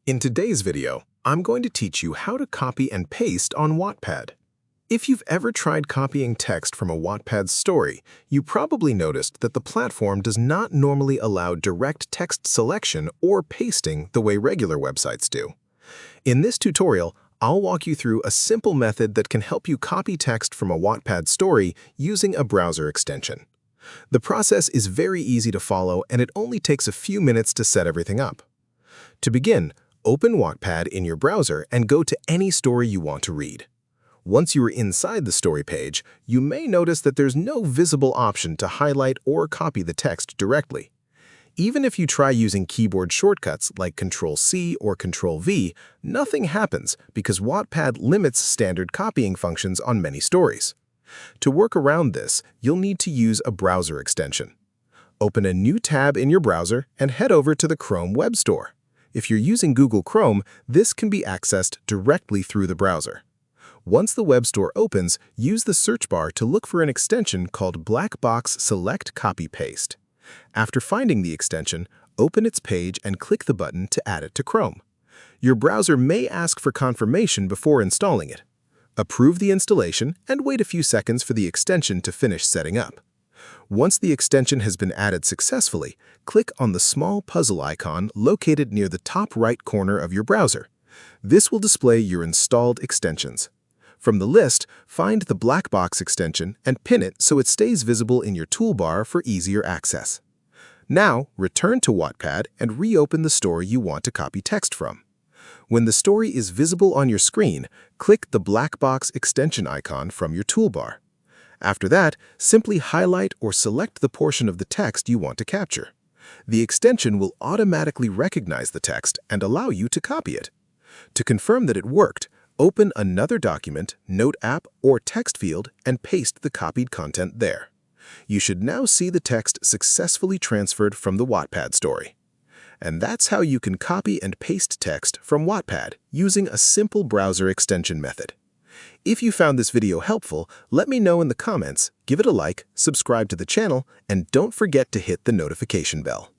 In today's video, I'm going to teach you how to copy and paste on Wattpad. If you've ever tried copying text from a Wattpad story, you probably noticed that the platform does not normally allow direct text selection or pasting the way regular websites do. In this tutorial, I'll walk you through a simple method that can help you copy text from a Wattpad story using a browser extension. The process is very easy to follow, and it only takes a few minutes to set everything up. To begin, open Wattpad in your browser and go to any story you want to read. Once you are inside the story page, you may notice that there's no visible option to highlight or copy the text directly. Even if you try using keyboard shortcuts like Ctrl-C or Ctrl-V, nothing happens because Wattpad limits standard copying functions on many stories. To work around this, you'll need to use a browser extension. Open a new tab in your browser and head over to the Chrome Web Store. If you're using Google Chrome, this can be accessed directly through the browser. Once the web store opens, use the search bar to look for an extension called Black Box Select Copy Paste. After finding the extension, open its page and click the button to add it to Chrome. Your browser may ask for confirmation before installing it. Approve the installation and wait a few seconds for the extension to finish setting up. Once the extension has been added successfully, click on the small puzzle icon located near the top right corner of your browser. This will display your installed extensions. From the list, find the black box extension and pin it so it stays visible in your toolbar for easier access. Now, return to Wattpad and reopen the story you want to copy text from. When the story is visible on your screen, click the black box extension icon from your toolbar. After that, simply highlight or select the portion of the text you want to capture. The extension will automatically recognize the text and allow you to copy it. To confirm that it worked, open another document, note app, or text field and paste the copied content there. You should now see the text successfully transferred from the Wattpad story. And that's how you can copy and paste text from Wattpad using a simple browser extension method. If you found this video helpful, let me know in the comments, give it a like, subscribe to the channel, and don't forget to hit the notification bell.